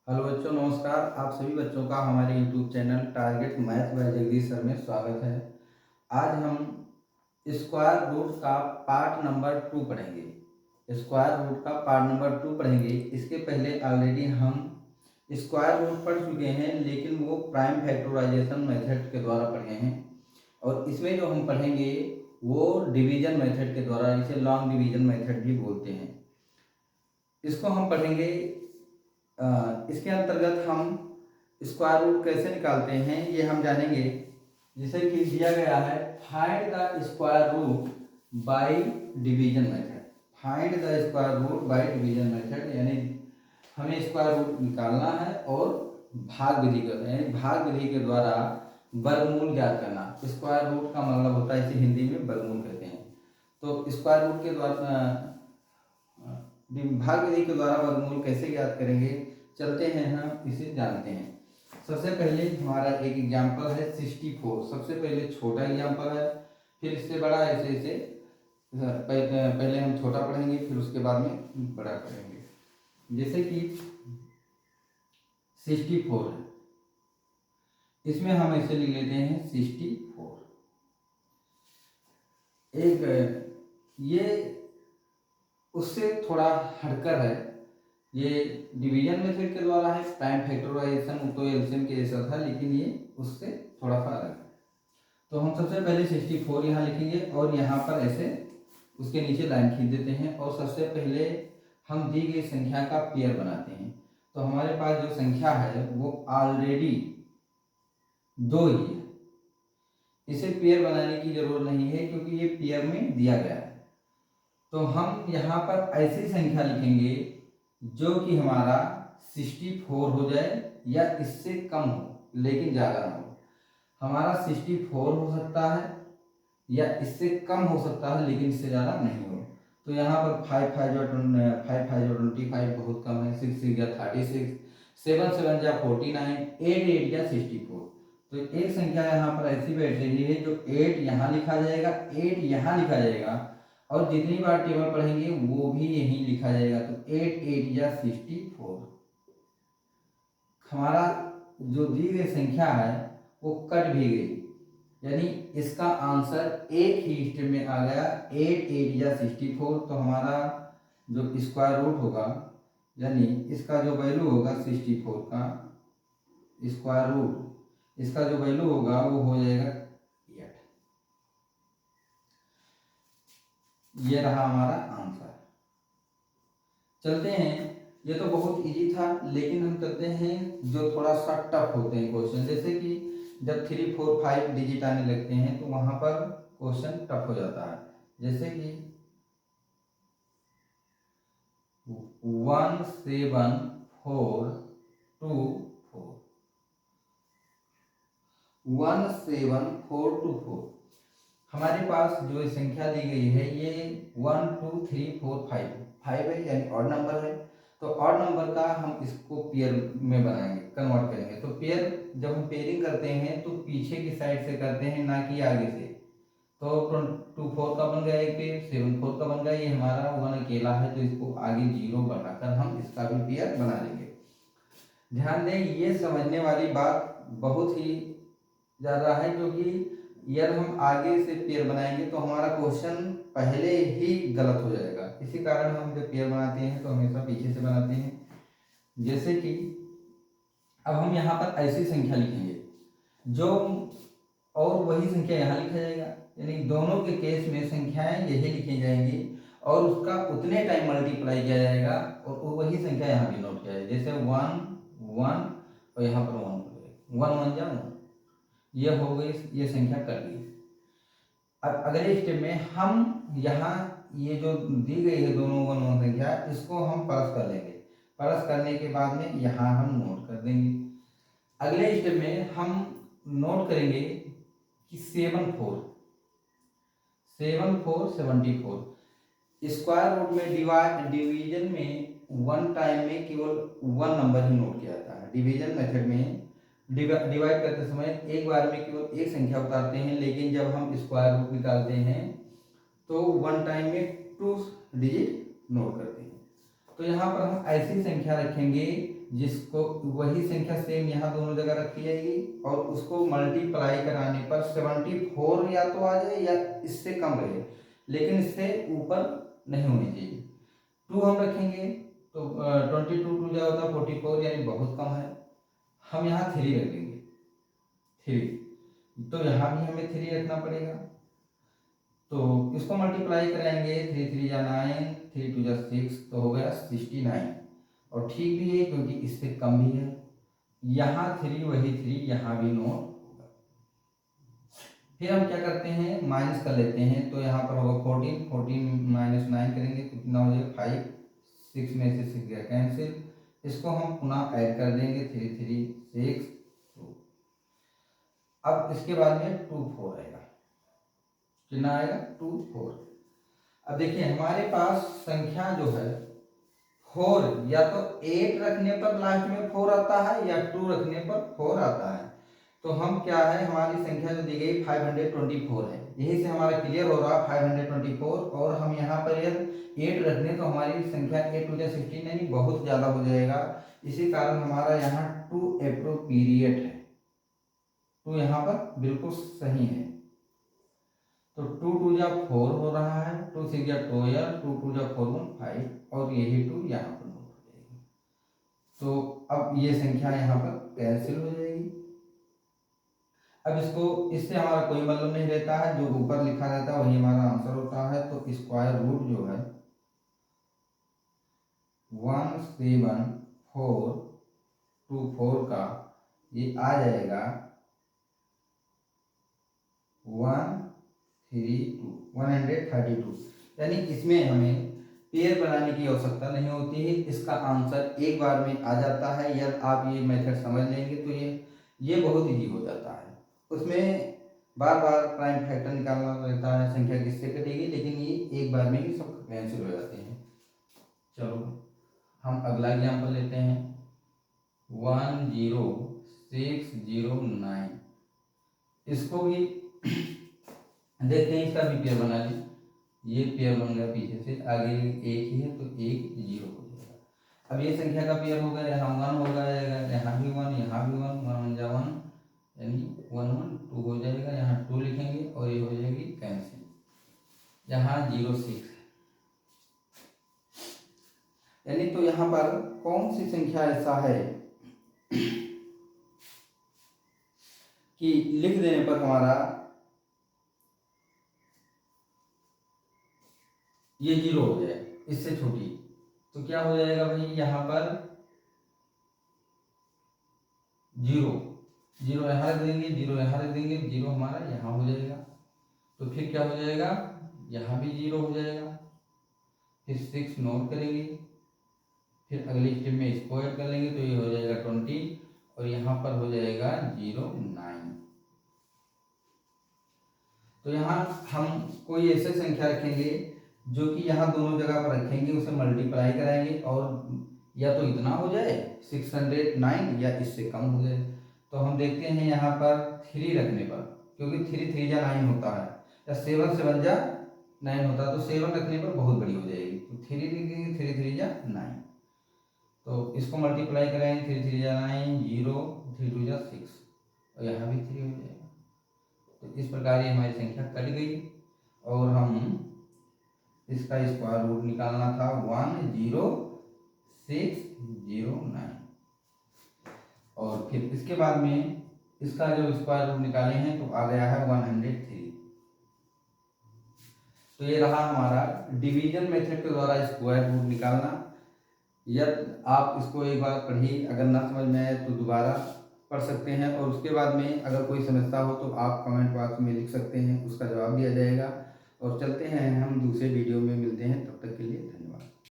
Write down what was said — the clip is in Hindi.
हेलो बच्चों, नमस्कार। आप सभी बच्चों का हमारे YouTube channel target math bye Jagdish sir में स्वागत है। आज हम स्क्वायर रूट का पार्ट नंबर 2 पढ़ेंगे। स्क्वायर रूट का पार्ट नंबर 2 पढ़ेंगे। इसके पहले ऑलरेडी हम स्क्वायर रूट पढ़ चुके हैं, लेकिन वो प्राइम फैक्टराइजेशन मेथड के द्वारा पढ़े हैं। और इसमें जो हम पढ़ेंगे वो डिवीजन मेथड के द्वारा, इसे लॉन्ग डिवीजन मेथड भी बोलते हैं। इसको हम पढ़ेंगे। इसके अंतर्गत हम स्क्वायर रूट कैसे निकालते हैं ये हम जानेंगे। जैसे कि दिया गया है, find the square root by division method. Find the square root by division method, यानी हमें स्क्वायर रूट निकालना है और भाग विधि करना है, यानी भाग विधि के द्वारा वर्गमूल ज्ञात करना। स्क्वायर रूट का मतलब होता है, इसे हिंदी में वर्गमूल कहते हैं। तो स्क्वायर रूट के द्वारा भाग विधि के द्वारा वर्गमूल कैसे ज्ञात करेंगे, चलते हैं हम इसे जानते हैं। सबसे पहले हमारा एक एग्जाम्पल है 64। सबसे पहले छोटा एग्जाम्पल है, फिर इससे बड़ा, ऐसे ऐसे पहले हम छोटा पढ़ेंगे, फिर उसके बाद में बड़ा पढ़ेंगे। जैसे कि 64 है, इसमें हम ऐसे लिख लेते हैं 64। एक ये उससे थोड़ा हटकर है, ये डिवीजन मेथड के द्वारा है। प्राइम फैक्टराइजेशन तो एलसीएम के जैसा था, लेकिन ये उससे थोड़ा सा अलग है। तो हम सबसे पहले 64 यहाँ लिखेंगे और यहाँ पर ऐसे उसके नीचे लाइन खींच देते हैं। और सबसे पहले हम दी गई संख्या का पेयर बनाते हैं। तो हमारे पास जो संख्या है वो ऑलरेडी 2 ही है, इसे पेयर बनाने की जरूरत नहीं है क्योंकि ये पेयर में दिया गया है। तो हम यहाँ पर ऐसी संख्या लिखेंगे जो कि हमारा 64 हो जाए या इससे कम हो, लेकिन ज़्यादा ना हो। हमारा 64 हो सकता है या इससे कम हो सकता है, लेकिन इससे ज़्यादा नहीं हो। तो यहाँ पर 5 5 जो 25 बहुत कम है, 6 6 या 36, 7 7 या 49, 8 8 या 64। तो एक संख्या यहाँ पर ऐसी बैठ रही है जो 8 यहाँ लिखा जाएगा, 8 यहाँ लिखा जाएगा, और जितनी बार टेबल पढ़ेंगे वो भी यहीं लिखा जाएगा। तो 8 8 या 64 हमारा जो दी गई संख्या है वो कट भी गई, यानी इसका आंसर एक ही स्टेप में आ गया, 8 8 या 64। तो हमारा जो स्क्वायर रूट होगा, यानी इसका जो वैल्यू होगा 64 का स्क्वायर रूट, इसका जो वैल्यू होगा वो हो जाएगा 8। ये रहा हमारा आंसर। चलते हैं, ये तो बहुत इजी था, लेकिन हम चलते हैं जो थोड़ा सा टफ होते हैं क्वेश्चन। जैसे कि जब 3 4 5 डिजिट आने लगते हैं तो वहां पर क्वेश्चन टफ हो जाता है। जैसे कि 1 7 4 2 4, 1 7 4 2 4। हमारे पास जो संख्या दी गई है ये 1 2 3 4 5 है, यानी ऑड नंबर है। तो ऑड नंबर का हम इसको पेयर में बनाएंगे, कन्वर्ट करेंगे। तो पेयर जब हम पेयरिंग करते हैं तो पीछे की साइड से करते हैं, ना कि आगे से। तो 2 4 का बन गया एक पेयर, 7 4 का बन गया। ये हमारा 1 अकेला है, तो इसको आगे 0 बढ़ाकर हम इसका भी पेयर बना लेंगे। ध्यान दें, ये समझने वाली बात बहुत ही ज़्यादा है, क्योंकि यदि हम आगे से पेयर बनाएंगे तो हमारा क्वेश्चन पहले ही गलत हो जाएगा। इसी कारण हम जब पेयर बनाते हैं तो हमेशा पीछे से बनाते हैं। जैसे कि अब हम यहाँ पर ऐसी संख्या लिखेंगे जो, और वही संख्या यहाँ लिखा जाएगा, यानी दोनों के केस में संख्याएं यही लिखी जाएंगी और उसका उतने टाइम मल्टीप्लाई किया जाएगा और वही संख्या यहाँ भी नोट किया जाएगा। जैसे 1 1 और यहाँ पर 1 1 1 जा 1, ये हो गई, ये संख्या कट गई। अब अगले स्टेप में हम यहाँ ये जो दी गई है दोनों 1 1 संख्या, इसको हम प्लस कर लेंगे। प्लस करने के बाद में यहाँ हम नोट कर देंगे। अगले स्टेप में हम नोट करेंगे कि 7 4 74। स्क्वायर रूट में डिवीजन में 1 टाइम में केवल 1 नंबर ही नोट किया जाता है। डिवीजन मेथड में डिवाइड करते समय एक बार में केवल एक संख्या उतारते हैं, लेकिन जब हम स्क्वायर रूट निकालते हैं तो 1 टाइम में 2 डिजिट नोट करते हैं। तो यहाँ पर हम ऐसी संख्या रखेंगे जिसको वही संख्या सेम यहाँ दोनों जगह रखी जाएगी और उसको मल्टीप्लाई कराने पर 74 या तो आ जाए या इससे कम रहे, लेकिन इससे ऊपर नहीं होनी चाहिए। 2 हम रखेंगे तो 22 2 क्या होता है 44, यानी बहुत कम है। हम यहाँ 3 रख देंगे, 3, तो यहाँ भी हमें 3 रखना पड़ेगा। तो इसको मल्टीप्लाई कराएंगे, 3 3 या 9, 3 2 या 6, तो हो गया 69, और ठीक भी है क्योंकि इससे कम भी है। यहाँ 3 वही 3 यहाँ भी नोट होगा। फिर हम क्या करते हैं, माइनस कर लेते हैं, तो यहाँ पर होगा 14, 14 माइनस 9 करेंगे तो कितना हो जाएगा 5, 6 में से 6 गया कैंसिल। इसको हम पुनः ऐड कर देंगे, 3 3 6 2। अब इसके बाद में 2 4 आएगा, कितना आएगा 2 4। अब देखिए हमारे पास संख्या जो है 4 या तो 8 रखने पर लास्ट में 4 आता है या 2 रखने पर 4 आता है। तो हम क्या है, हमारी संख्या जो दी गई 524 है, यही से हमारा क्लियर हो रहा 524। और हम यहाँ पर यदि 8 रखने तो हमारी संख्या 8 2 16 यानी बहुत ज़्यादा हो जाएगा। इसी कारण हमारा यहाँ 2 एप्रोप्रिएट है, 2 यहाँ पर बिल्कुल सही है। तो 2 2 जा 4 हो रहा है, 2 6 जा 12, 2 2 जा 4 1 5, और यही 2 यहाँ पर नोट हो जाएगी। तो अब ये संख्या यहाँ पर कैंसिल हो जाएगी। अब इसको इससे हमारा कोई मतलब नहीं रहता है, जो ऊपर लिखा रहता है वही हमारा आंसर होता है। तो स्क्वायर रूट जो है 17424 का ये आ जाएगा 132, यानी इसमें हमें पेयर बनाने की आवश्यकता नहीं होती है, इसका आंसर एक बार में आ जाता है। यदि आप ये मेथड समझ लेंगे तो ये बहुत इजी हो जाता है। उसमें बार बार प्राइम फैक्टर निकालना रहता है, संख्या किससे कटेगी, लेकिन ये एक बार में ही सब कैंसिल हो जाते हैं। चलो हम अगला एग्जाम्पल लेते हैं, 10609। इसको भी देखते हैं, इसका भी पेयर बना लें। ये पेयर बन गया पीछे से, आगे एक ही है तो एक 0 हो जाएगा। अब ये संख्या का पेयर होगा, यहाँ 1 हो जाएगा, यहाँ भी 1, यहाँ भी 1, 1 1 जा 1, यानी 1 1 2 हो जाएगा। यहाँ 2 लिखेंगे और ये हो जाएगी कैंसिल। यहाँ 06 है, यानी तो यहाँ पर कौन सी संख्या ऐसा है कि लिख देने पर हमारा ये 0 हो जाए, इससे छोटी। तो क्या हो जाएगा भाई, यहाँ पर 0 0 यहाँ रख देंगे, 0 यहाँ रख देंगे, 0 हमारा यहाँ हो जाएगा। तो फिर क्या हो जाएगा, यहाँ भी 0 हो जाएगा। फिर 6 नोट करेंगे, फिर अगले स्टेप में इसको ऐड कर लेंगे तो ये हो जाएगा 20, और यहाँ पर हो जाएगा 09। तो यहाँ हम कोई ऐसे संख्या रखेंगे जो कि यहाँ दोनों जगह पर रखेंगे, उसे मल्टीप्लाई कराएंगे और या तो इतना हो जाए 609 या इससे कम हो जाए। तो हम देखते हैं यहाँ पर 3 रखने पर, क्योंकि 3 3 जा 9 होता है, या 7 7 जा 9 होता है, तो 7 रखने पर बहुत बड़ी हो जाएगी। तो 3 लिखेंगे, 3 3 जा 9, तो इसको मल्टीप्लाई कराएंगे, 3 3 जा 9, 0, 3 2 जा 6, और यहाँ भी 3 हो जाएगा। तो इस प्रकार ये हमारी संख्या कट गई, और हम इसका स्क्वायर रूट निकालना था 10609, और फिर इसके बाद में इसका जो स्क्वायर रूट निकाले हैं तो आ गया है 103। तो ये रहा हमारा डिवीजन मेथड के द्वारा स्क्वायर रूट निकालना। यदि आप इसको एक बार पढ़िए, अगर ना समझ में आए तो दोबारा पढ़ सकते हैं, और उसके बाद में अगर कोई समस्या हो तो आप कमेंट बॉक्स में लिख सकते हैं, उसका जवाब दिया जाएगा। और चलते हैं हम दूसरे वीडियो में मिलते हैं, तब तक के लिए धन्यवाद।